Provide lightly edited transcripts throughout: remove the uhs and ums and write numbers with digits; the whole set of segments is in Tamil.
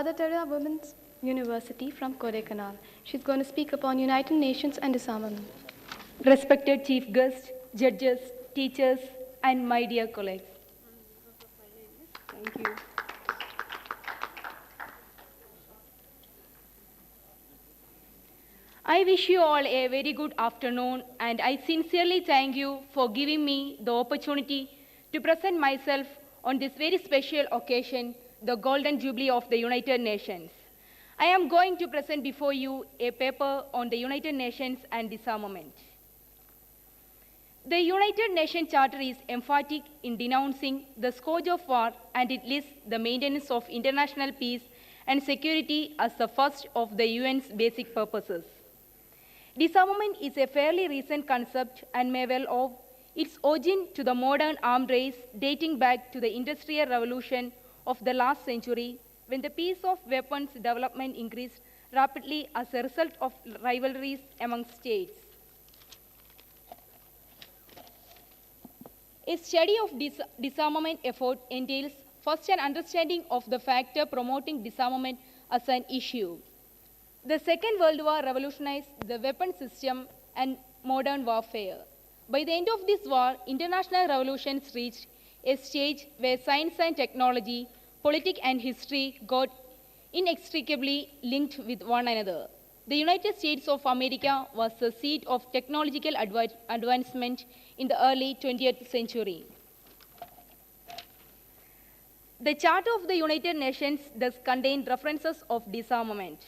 Mother Teresa Women's University from Kodaikanal. She's going to speak upon United Nations and disarmament. Respected chief guests, judges, teachers, and my dear colleagues. Thank you. I wish you all a very good afternoon, and I sincerely thank you for giving me the opportunity to present myself on this very special occasion, the Golden Jubilee of the United Nations. I am going to present before you a paper on the United Nations and disarmament. The United Nations Charter is emphatic in denouncing the scourge of war, and it lists the maintenance of international peace and security as the first of the UN's basic purposes. Disarmament is a fairly recent concept and may well owe its origin to the modern arms race dating back to the Industrial Revolution of the last century, when the pace of weapons development increased rapidly as a result of rivalries among states. A study of disarmament effort entails first an understanding of the factor promoting disarmament as an issue. The Second World War revolutionized the weapon system and modern warfare. By the end of this war, international revolutions reached a stage where science and technology, politics and history got inextricably linked with one another. The United States of America was the seat of technological advancement in the early 20th century. The Charter of the United Nations thus contained references of disarmament.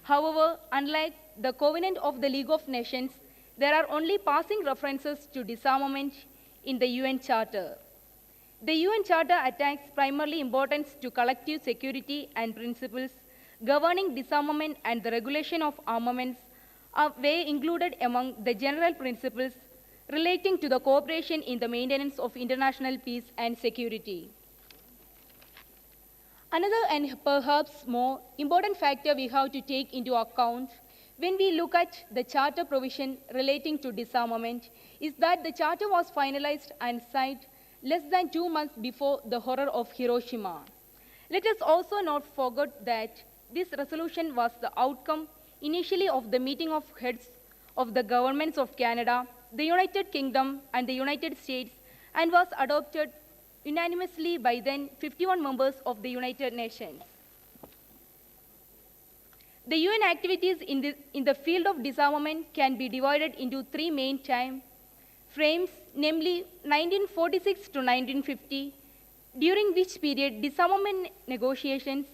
However, unlike the Covenant of the League of Nations, there are only passing references to disarmament in the UN Charter. The UN Charter attaches primarily importance to collective security, and principles governing disarmament and the regulation of armaments were included among the general principles relating to the cooperation in the maintenance of international peace and security. Another and perhaps more important factor we have to take into account when we look at the Charter provision relating to disarmament is that the Charter was finalized and signed less than 2 months before the horror of Hiroshima. Let us also not forget that this resolution was the outcome initially of the meeting of heads of the governments of Canada, the United Kingdom, and the United States, and was adopted unanimously by then 51 members of the United Nations. The UN activities in the field of disarmament can be divided into 3 main time frames, namely 1946 to 1950, during which period disarmament negotiations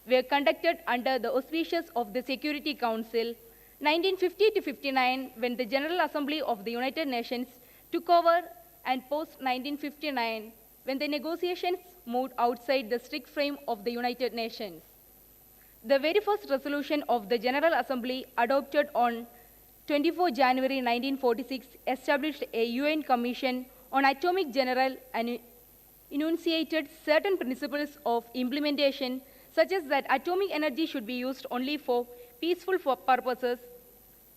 were conducted under the auspices of the Security Council, 1950 to 59, when the General Assembly of the United Nations took over, and post-1959, when the negotiations moved outside the strict frame of the United Nations. The very first resolution of the General Assembly, adopted on 24 January 1946, established a UN Commission on Atomic General and enunciated certain principles of implementation, such as that atomic energy should be used only for peaceful purposes,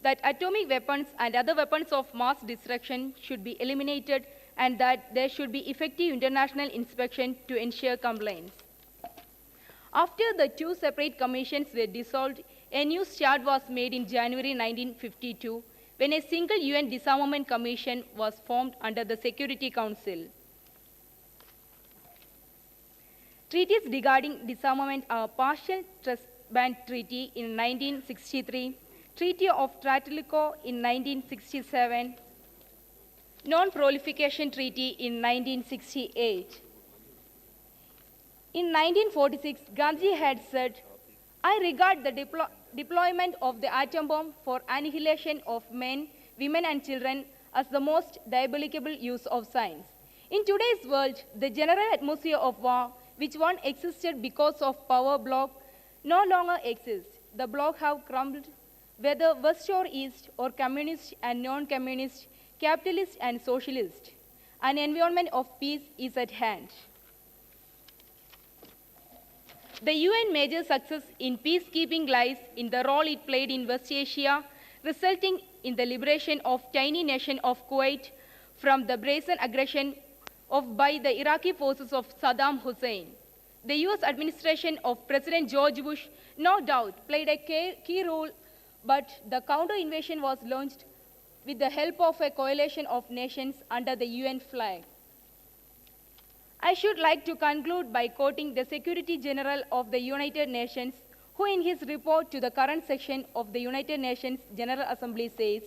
that atomic weapons and other weapons of mass destruction should be eliminated, and that there should be effective international inspection to ensure compliance. After the 2 separate commissions were dissolved, a new start was made in January 1952, when a single UN Disarmament Commission was formed under the Security Council. Treaties regarding disarmament are Partial Trust Ban Treaty in 1963, Treaty of Tlatelolco in 1967, Non-Proliferation Treaty in 1968. In 1946, Gandhi had said, "I regard the deployment of the atom bomb for annihilation of men, women, and children as the most diabolical use of science." In today's world, the general atmosphere of war, which once existed because of power block, no longer exists. The bloc have crumbled, whether West or East, or communist and non-communist, capitalist and socialist. An environment of peace is at hand. The UN major success in peacekeeping lies in the role it played in West Asia, resulting in the liberation of tiny nation of Kuwait from the brazen aggression by the Iraqi forces of Saddam Hussein. The US administration of President George Bush no doubt played a key role, but the counter-invasion was launched with the help of a coalition of nations under the UN flag. I should like to conclude by quoting the Secretary General of the United Nations, who in his report to the current section of the United Nations General Assembly says,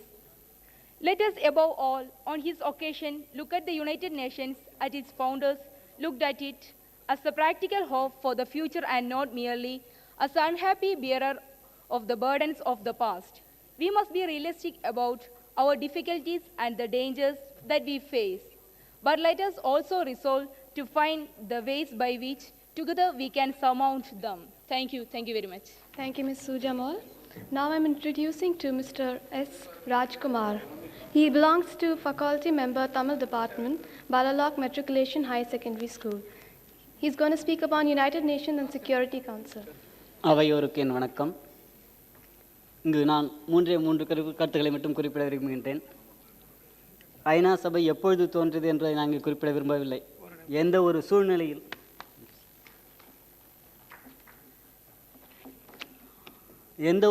"Let us above all, on his occasion, look at the United Nations as its founders looked at it as the practical hope for the future and not merely as the unhappy bearer of the burdens of the past. We must be realistic about our difficulties and the dangers that we face, but let us also resolve to find the ways by which together we can surmount them." Thank you. Thank you very much. Thank you, Ms. Sujamal. Now I'm introducing to Mr. S. Rajkumar. He belongs to Faculty Member Tamil Department, Balalok Matriculation High Secondary School. He's going to speak upon United Nations and Security Council. அவையோருக்கு என் வணக்கம். இங்கு நான் மூன்று கருத்துக்களை மட்டும் குறிப்பிட விரும்புகின்றேன். ஐநா சபை எப்பொழுது தோன்றியது என்பதை நான் இங்கு குறிப்பிட விரும்பவில்லை. எந்த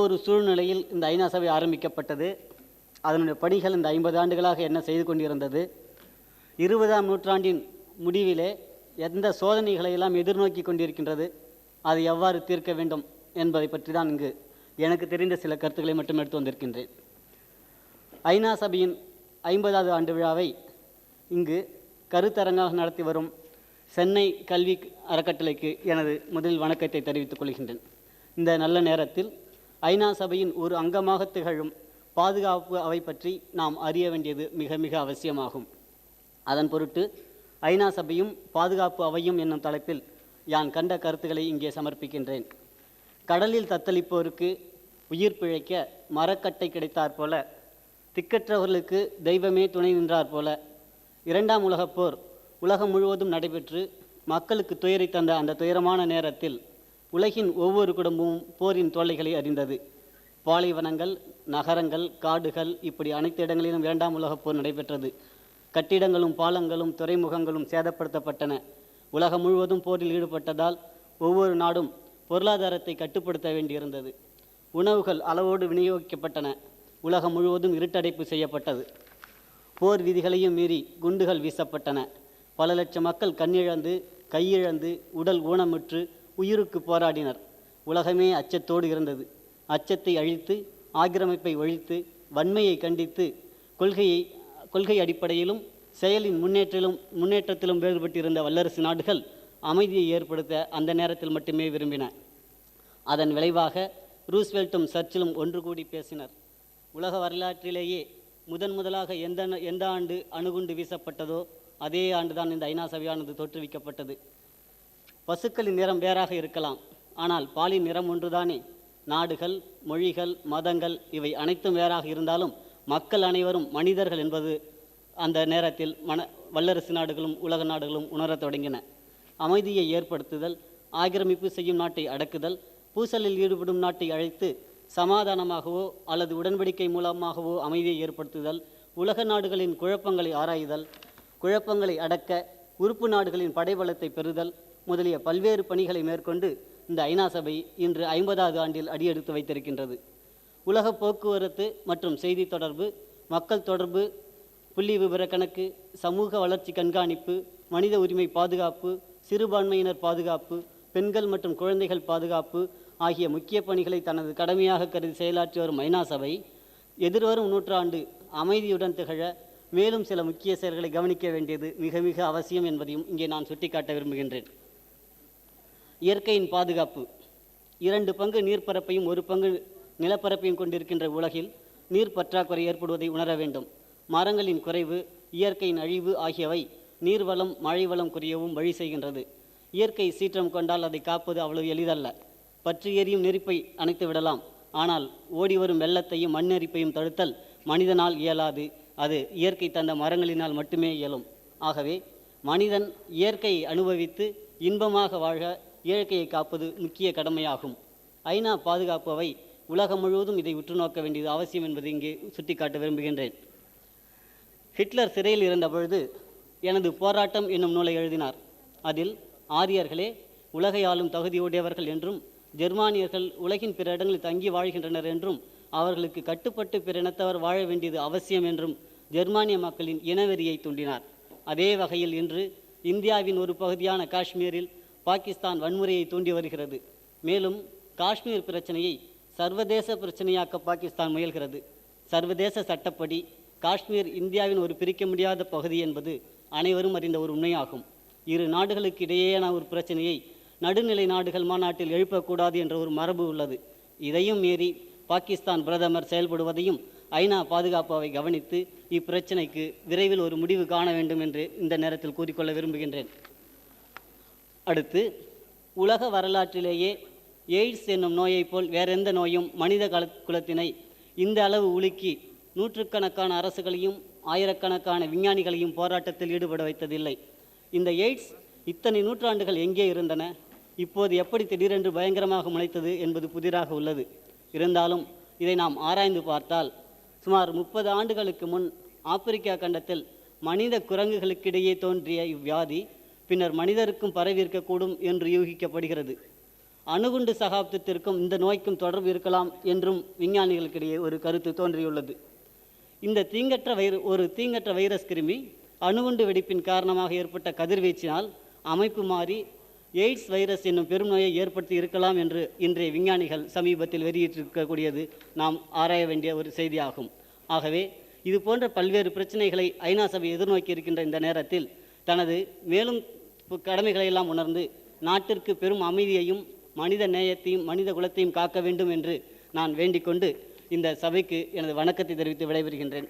ஒரு சூழ்நிலையில் இந்த ஐநா சபை ஆரம்பிக்கப்பட்டது, அதனுடைய பணிகள் இந்த 50 ஆண்டுகளாக என்ன செய்து கொண்டிருந்தது, 20ஆம் நூற்றாண்டின் முடிவிலே எந்த சோதனைகளை எல்லாம் எதிர்நோக்கி கொண்டிருக்கின்றது, அதை எவ்வாறு தீர்க்க வேண்டும் என்பதை பற்றி தான் இங்கு எனக்கு தெரிந்த சில கருத்துக்களை மட்டும் எடுத்து வந்திருக்கின்றேன். ஐநா சபையின் 50வது ஆண்டு விழாவை இங்கு கருத்தரங்காக நடத்தி வரும் சென்னை கல்வி அறக்கட்டளைக்கு எனது முதல் வணக்கத்தை தெரிவித்துக் கொள்கின்றேன். இந்த நல்ல நேரத்தில் ஐநா சபையின் ஒரு அங்கமாக திகழும் பாதுகாப்பு அவை பற்றி நாம் அறிய வேண்டியது மிக மிக அவசியமாகும். அதன் பொருட்டு ஐநா சபையும் பாதுகாப்பு அவையும் என்னும் தலைப்பில் யான் கண்ட கருத்துக்களை இங்கே சமர்ப்பிக்கின்றேன். கடலில் தத்தளிப்போருக்கு உயிர் பிழைக்க மரக்கட்டை கிடைத்தாற் போல, திக்கற்றவர்களுக்கு தெய்வமே துணை நின்றாற் போல, 2ஆம் உலகப் போர் உலகம் முழுவதும் நடைபெற்று மக்களுக்கு துயரை தந்த அந்த துயரமான நேரத்தில் உலகின் ஒவ்வொரு குடும்பமும் போரின் தொல்லைகளை அறிந்தது. பாலைவனங்கள், நகரங்கள், காடுகள், இப்படி அனைத்து இடங்களிலும் 2ஆம் உலகப் போர் நடைபெற்றது. கட்டிடங்களும் பாலங்களும் துறைமுகங்களும் சேதப்படுத்தப்பட்டன. உலகம் முழுவதும் போரில் ஈடுபட்டதால் ஒவ்வொரு நாடும் பொருளாதாரத்தை கட்டுப்படுத்த வேண்டியிருந்தது. உணவுகள் அளவோடு விநியோகிக்கப்பட்டன. உலகம் முழுவதும் இருட்டடைப்பு செய்யப்பட்டது. போர் விதிகளையும் மீறி குண்டுகள் வீசப்பட்டன. பல லட்சம் மக்கள் கண்ணிழந்து, கையிழந்து, உடல் ஊனமுற்று உயிருக்கு போராடினர். உலகமே அச்சத்தோடு இருந்தது. அச்சத்தை அழித்து, ஆக்கிரமிப்பை ஒழித்து, வன்மையை கண்டித்து, கொள்கை அடிப்படையிலும் செயலின் முன்னேற்றத்திலும் வேறுபட்டிருந்த வல்லரசு நாடுகள் அமைதியை ஏற்படுத்த அந்த நேரத்தில் மட்டுமே விரும்பின. அதன் விளைவாக ரூஸ்வெல்ட்டும் சர்ச்சிலும் ஒன்று கூடி பேசினர். உலக வரலாற்றிலேயே முதலாக எந்த ஆண்டு அணுகுண்டு வீசப்பட்டதோ அதே ஆண்டுதான் இந்த ஐநா சபையானது தோற்றுவிக்கப்பட்டது. பசுக்களின் நிறம் வேறாக இருக்கலாம், ஆனால் பாலின் நிறம் ஒன்றுதானே. நாடுகள், மொழிகள், மதங்கள் இவை அனைத்தும் வேறாக இருந்தாலும் மக்கள் அனைவரும் மனிதர்கள் என்பது அந்த நேரத்தில் வல்லரசு நாடுகளும் உலக நாடுகளும் உணரத் தொடங்கின. அமைதியை ஏற்படுத்துதல், ஆக்கிரமிப்பு செய்யும் நாட்டை அடக்குதல், பூசலில் ஈடுபடும் நாட்டை அழைத்து சமாதானமாகவோ அல்லது உடன்படிக்கை மூலமாகவோ அமைதியை ஏற்படுத்துதல், உலக நாடுகளின் குழப்பங்களை ஆராய்தல், குழப்பங்களை அடக்க உறுப்பு நாடுகளின் படைபலத்தை பெறுதல் முதலிய பல்வேறு பணிகளை மேற்கொண்டு இந்த ஐநா சபை இன்று 50வது ஆண்டில் அடியெடுத்து வைத்திருக்கின்றது. உலக போக்குவரத்து மற்றும் செய்தி தொடர்பு, மக்கள் தொடர்பு, புள்ளி விவர கணக்கு, சமூக வளர்ச்சி கண்காணிப்பு, மனித உரிமை பாதுகாப்பு, சிறுபான்மையினர் பாதுகாப்பு, பெண்கள் மற்றும் குழந்தைகள் பாதுகாப்பு ஆகிய முக்கிய பணிகளை தனது கடமையாக கருதி செயலாற்றி வரும் ஐநா சபை எதிர்வரும் நூற்றாண்டு அமைதியுடன் திகழ மேலும் சில முக்கிய செயல்களை கவனிக்க வேண்டியது மிக மிக அவசியம் என்பதையும் இங்கே நான் சுட்டிக்காட்ட விரும்புகின்றேன். இயற்கையின் பாதுகாப்பு. 2 பங்கு நீர்ப்பரப்பையும் 1 பங்கு நிலப்பரப்பையும் கொண்டிருக்கின்ற உலகில் நீர் பற்றாக்குறை ஏற்படுவதை உணர வேண்டும். மரங்களின் குறைவு, இயற்கையின் அழிவு ஆகியவை நீர்வளம், மழை வளம் குறையவும் வழி செய்கின்றது. இயற்கை சீற்றம் கொண்டால் அதை காப்பது அவ்வளவு எளிதல்ல. பற்றி எரியும் நெருப்பை அணைத்து விடலாம், ஆனால் ஓடி வரும் வெள்ளத்தையும் மண்ணெரிப்பையும் தடுத்தல் மனிதனால் இயலாது. அது இயற்கை தந்த மரங்களினால் மட்டுமே இயலும். ஆகவே மனிதன் இயற்கையை அனுபவித்து இன்பமாக வாழ இயற்கையை காப்பது முக்கிய கடமையாகும். ஐநா பாதுகாப்பு அவை உலகம் முழுவதும் இதை உற்று நோக்க வேண்டியது அவசியம் என்பதை இங்கே சுட்டிக்காட்ட விரும்புகின்றேன். ஹிட்லர் சிறையில் இருந்தபொழுது எனது போராட்டம் என்னும் நூலை எழுதினார். அதில் ஆரியர்களே, உலகை ஆளும் தகுதியுடையவர்கள் என்றும், ஜெர்மானியர்கள் உலகின் பிற இடங்களில் தங்கி வாழ்கின்றனர் என்றும், அவர்களுக்கு கட்டுப்பட்டு பிற இனத்தவர் வாழ வேண்டியது அவசியம் என்றும் ஜெர்மானிய மக்களின் இனவெறியை தூண்டினார். அதே வகையில் இன்று இந்தியாவின் ஒரு பகுதியான காஷ்மீரில் பாகிஸ்தான் வன்முறையை தூண்டி வருகிறது. மேலும் காஷ்மீர் பிரச்சனையை சர்வதேச பிரச்சனையாக்க பாகிஸ்தான் முயல்கிறது. சர்வதேச சட்டப்படி காஷ்மீர் இந்தியாவின் ஒரு பிரிக்க முடியாத பகுதி என்பது அனைவரும் அறிந்த ஒரு உண்மையாகும். இரு நாடுகளுக்கு இடையேயான ஒரு பிரச்சனையை நடுநிலை நாடுகள் மாநாட்டில் எழுப்பக்கூடாது என்ற ஒரு மரபு உள்ளது. இதையும் மீறி பாகிஸ்தான் பிரதமர் செயல்படுவதையும் ஐநா பாதுகாப்பு அவை கவனித்து இப்பிரச்சனைக்கு விரைவில் ஒரு முடிவு காண வேண்டும் என்று இந்த நேரத்தில் கூறிக்கொள்ள விரும்புகின்றேன். அடுத்து, உலக வரலாற்றிலேயே எய்ட்ஸ் என்னும் நோயைப் போல் வேறெந்த நோயும் மனித குலத்தினை இந்த அளவு உலுக்கி நூற்றுக்கணக்கான அரசுகளையும் ஆயிரக்கணக்கான விஞ்ஞானிகளையும் போராட்டத்தில் ஈடுபட வைத்ததில்லை. இந்த எய்ட்ஸ் இத்தனை நூற்றாண்டுகள் எங்கே இருந்தன, இப்போது எப்படி திடீரென்று பயங்கரமாக முளைத்தது என்பது புதிராக உள்ளது. இருந்தாலும் இதை நாம் ஆராய்ந்து பார்த்தால் சுமார் 30 ஆண்டுகளுக்கு முன் ஆப்பிரிக்கா கண்டத்தில் மனித குரங்குகளுக்கிடையே தோன்றிய இவ்வியாதி பின்னர் மனிதருக்கும் பரவியிருக்கக்கூடும் என்று யூகிக்கப்படுகிறது. அணுகுண்டு சகாப்தத்திற்கும் இந்த நோய்க்கும் தொடர்பு இருக்கலாம் என்றும் விஞ்ஞானிகளுக்கிடையே ஒரு கருத்து தோன்றியுள்ளது. இந்த தீங்கற்ற வைரஸ் கிருமி அணுகுண்டு வெடிப்பின் காரணமாக ஏற்பட்ட கதிர்வீச்சினால் அமைப்பு மாறி எய்ட்ஸ் வைரஸ் என்னும் பெரும் நோயை ஏற்படுத்தி இருக்கலாம் என்று இன்றைய விஞ்ஞானிகள் சமீபத்தில் வெளியிட்டிருக்கக்கூடியது நாம் ஆராய வேண்டிய ஒரு செய்தியாகும். ஆகவே இது போன்ற பல்வேறு பிரச்சனைகளை ஐநா சபை எதிர்நோக்கி இருக்கின்ற இந்த நேரத்தில் தனது மேலும் கடமைகளை எல்லாம் உணர்ந்து நாட்டிற்கு பெரும் அமைதியையும் மனித நேயத்தையும் மனித குலத்தையும் காக்க வேண்டும் என்று நான் வேண்டிக் கொண்டு இந்த சபைக்கு எனது வணக்கத்தை தெரிவித்து விடைபெறுகின்றேன்.